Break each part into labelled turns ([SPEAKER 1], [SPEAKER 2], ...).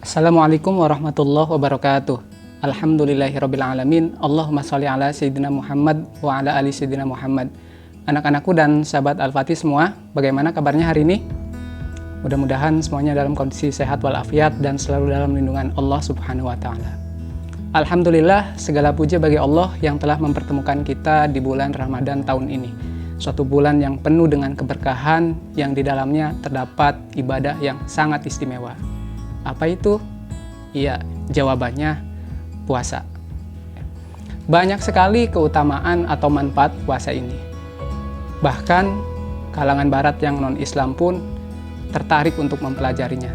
[SPEAKER 1] Assalamualaikum warahmatullahi wabarakatuh. Alhamdulillahirrabbilalamin. Allahumma sholli ala Sayyidina Muhammad wa ala ali Sayyidina Muhammad. Anak-anakku dan sahabat Al-Fatih semua, bagaimana kabarnya hari ini? Mudah-mudahan semuanya dalam kondisi sehat walafiat dan selalu dalam lindungan Allah Subhanahu wa Ta'ala. Alhamdulillah, segala puji bagi Allah yang telah mempertemukan kita di bulan Ramadan tahun ini. Suatu bulan yang penuh dengan keberkahan yang di dalamnya terdapat ibadah yang sangat istimewa. Apa itu? Iya, jawabannya puasa. Banyak sekali keutamaan atau manfaat puasa ini. Bahkan kalangan barat yang non-Islam pun tertarik untuk mempelajarinya.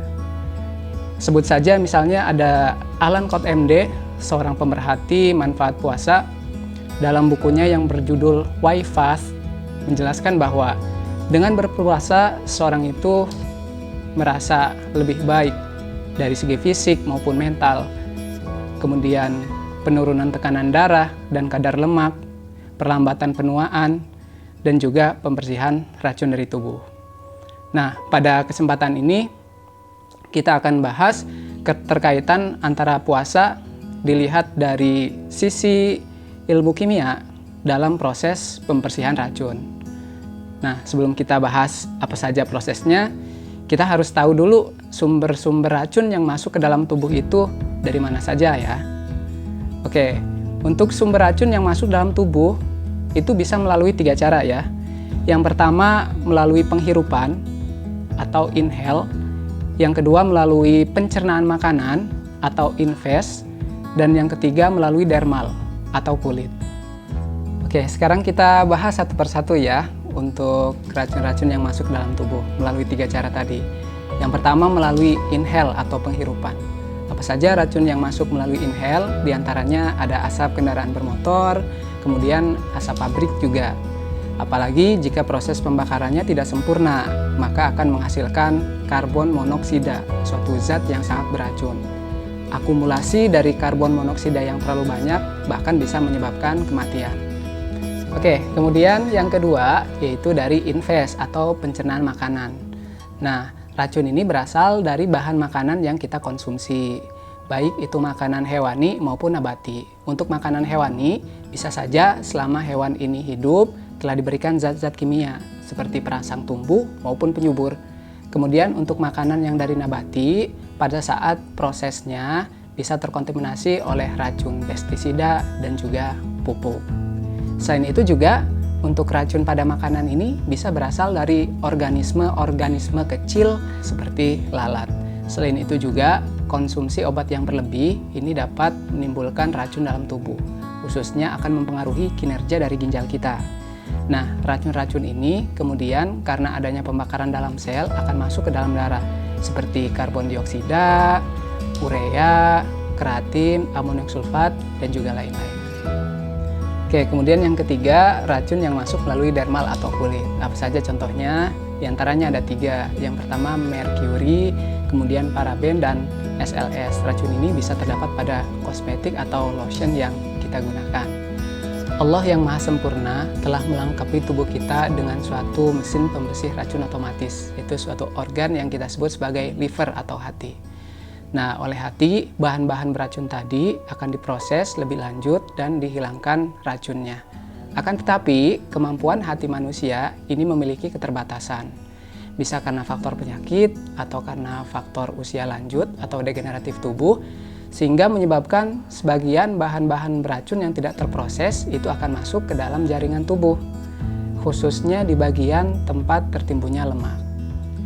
[SPEAKER 1] Sebut saja misalnya ada Alan Codd MD, seorang pemerhati manfaat puasa. Dalam bukunya yang berjudul Why Fast, menjelaskan bahwa dengan berpuasa seorang itu merasa lebih baik dari segi fisik maupun mental, kemudian penurunan tekanan darah dan kadar lemak, perlambatan penuaan, dan juga pembersihan racun dari tubuh. Nah, pada kesempatan ini kita akan bahas keterkaitan antara puasa dilihat dari sisi ilmu kimia dalam proses pembersihan racun. Nah, sebelum kita bahas apa saja prosesnya, kita harus tahu dulu sumber-sumber racun yang masuk ke dalam tubuh itu dari mana saja ya. Oke, untuk sumber racun yang masuk dalam tubuh itu bisa melalui 3 cara ya. Yang pertama melalui penghirupan atau inhale. Yang kedua melalui pencernaan makanan atau infus. Dan yang ketiga melalui dermal atau kulit. Oke, sekarang kita bahas satu persatu ya. Untuk racun-racun yang masuk dalam tubuh melalui 3 cara tadi. Yang pertama melalui inhale atau penghirupan. Apa saja racun yang masuk melalui inhale? Di antaranya ada asap kendaraan bermotor, kemudian asap pabrik juga. Apalagi jika proses pembakarannya tidak sempurna, maka akan menghasilkan karbon monoksida, suatu zat yang sangat beracun. Akumulasi dari karbon monoksida yang terlalu banyak bahkan bisa menyebabkan kematian. Oke, kemudian yang kedua yaitu dari infus atau pencernaan makanan. Nah, racun ini berasal dari bahan makanan yang kita konsumsi, baik itu makanan hewani maupun nabati. Untuk makanan hewani, bisa saja selama hewan ini hidup telah diberikan zat-zat kimia seperti perangsang tumbuh maupun penyubur. Kemudian untuk makanan yang dari nabati, pada saat prosesnya bisa terkontaminasi oleh racun pestisida dan juga pupuk. Selain itu juga untuk racun pada makanan ini bisa berasal dari organisme-organisme kecil seperti lalat. Selain itu juga konsumsi obat yang berlebih ini dapat menimbulkan racun dalam tubuh, khususnya akan mempengaruhi kinerja dari ginjal kita. Nah, racun-racun ini kemudian karena adanya pembakaran dalam sel akan masuk ke dalam darah seperti karbon dioksida, urea, keratin, amonium sulfat, dan juga lain-lain. Oke, kemudian yang ketiga, racun yang masuk melalui dermal atau kulit. Apa saja contohnya? Di antaranya ada 3. Yang pertama merkuri, kemudian paraben, dan SLS. Racun ini bisa terdapat pada kosmetik atau lotion yang kita gunakan. Allah yang maha sempurna telah melengkapi tubuh kita dengan suatu mesin pembersih racun otomatis. Itu suatu organ yang kita sebut sebagai liver atau hati. Nah, oleh hati, bahan-bahan beracun tadi akan diproses lebih lanjut dan dihilangkan racunnya. Akan tetapi, kemampuan hati manusia ini memiliki keterbatasan. Bisa karena faktor penyakit atau karena faktor usia lanjut atau degeneratif tubuh, sehingga menyebabkan sebagian bahan-bahan beracun yang tidak terproses itu akan masuk ke dalam jaringan tubuh, khususnya di bagian tempat tertimbunnya lemak.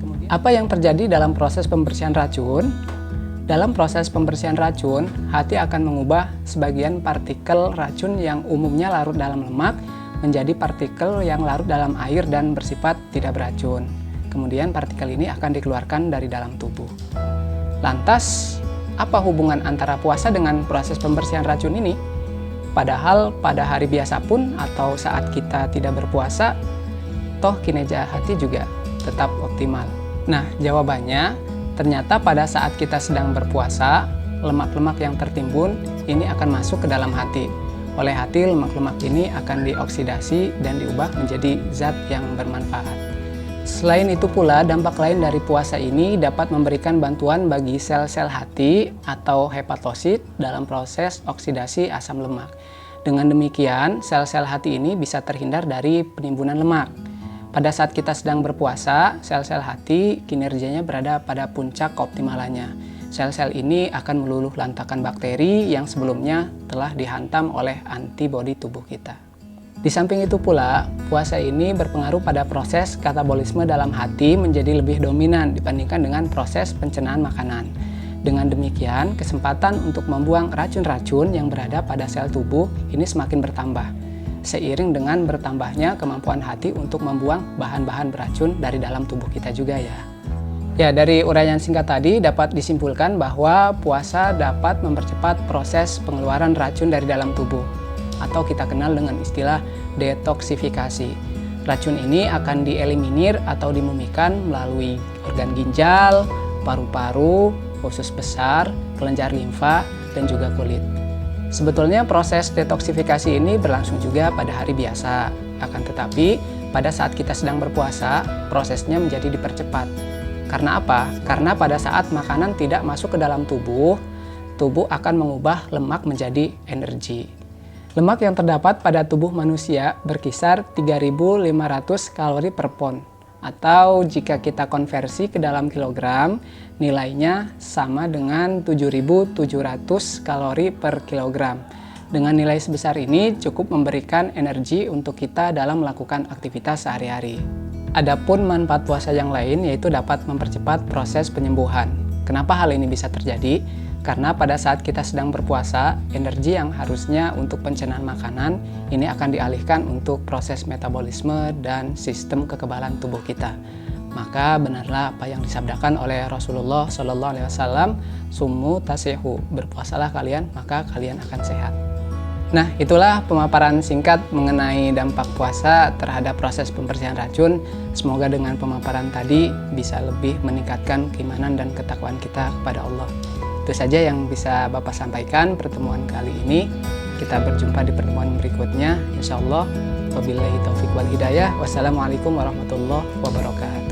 [SPEAKER 1] Kemudian, apa yang terjadi dalam proses pembersihan racun? Dalam proses pembersihan racun, hati akan mengubah sebagian partikel racun yang umumnya larut dalam lemak menjadi partikel yang larut dalam air dan bersifat tidak beracun. Kemudian partikel ini akan dikeluarkan dari dalam tubuh. Lantas, apa hubungan antara puasa dengan proses pembersihan racun ini? Padahal pada hari biasa pun atau saat kita tidak berpuasa, toh kinerja hati juga tetap optimal. Nah, jawabannya ternyata pada saat kita sedang berpuasa, lemak-lemak yang tertimbun ini akan masuk ke dalam hati. Oleh hati, lemak-lemak ini akan dioksidasi dan diubah menjadi zat yang bermanfaat. Selain itu pula, dampak lain dari puasa ini dapat memberikan bantuan bagi sel-sel hati atau hepatosit dalam proses oksidasi asam lemak. Dengan demikian, sel-sel hati ini bisa terhindar dari penimbunan lemak. Pada saat kita sedang berpuasa, sel-sel hati kinerjanya berada pada puncak keoptimalannya. Sel-sel ini akan meluluh lantakan bakteri yang sebelumnya telah dihantam oleh antibodi tubuh kita. Di samping itu pula, puasa ini berpengaruh pada proses katabolisme dalam hati menjadi lebih dominan dibandingkan dengan proses pencernaan makanan. Dengan demikian, kesempatan untuk membuang racun-racun yang berada pada sel tubuh ini semakin bertambah, seiring dengan bertambahnya kemampuan hati untuk membuang bahan-bahan beracun dari dalam tubuh kita juga ya. Ya, dari uraian singkat tadi dapat disimpulkan bahwa puasa dapat mempercepat proses pengeluaran racun dari dalam tubuh, atau kita kenal dengan istilah detoksifikasi. Racun ini akan dieliminir atau dimumikan melalui organ ginjal, paru-paru, usus besar, kelenjar limfa, dan juga kulit. Sebetulnya proses detoksifikasi ini berlangsung juga pada hari biasa. Akan tetapi, pada saat kita sedang berpuasa, prosesnya menjadi dipercepat. Karena apa? Karena pada saat makanan tidak masuk ke dalam tubuh, tubuh akan mengubah lemak menjadi energi. Lemak yang terdapat pada tubuh manusia berkisar 3.500 kalori per pound. Atau jika kita konversi ke dalam kilogram, nilainya sama dengan 7.700 kalori per kilogram. Dengan nilai sebesar ini cukup memberikan energi untuk kita dalam melakukan aktivitas sehari-hari. Adapun manfaat puasa yang lain yaitu dapat mempercepat proses penyembuhan. Kenapa hal ini bisa terjadi? Karena pada saat kita sedang berpuasa, energi yang harusnya untuk pencernaan makanan ini akan dialihkan untuk proses metabolisme dan sistem kekebalan tubuh kita. Maka benarlah apa yang disabdakan oleh Rasulullah SAW, "Sumu tasihu", berpuasalah kalian maka kalian akan sehat. Nah, itulah pemaparan singkat mengenai dampak puasa terhadap proses pembersihan racun. Semoga dengan pemaparan tadi bisa lebih meningkatkan keimanan dan ketakwaan kita kepada Allah. Itu saja yang bisa Bapak sampaikan pertemuan kali ini. Kita berjumpa di pertemuan berikutnya, insya Allah. Wabillahi taufiq wal hidayah. Wassalamualaikum warahmatullahi wabarakatuh.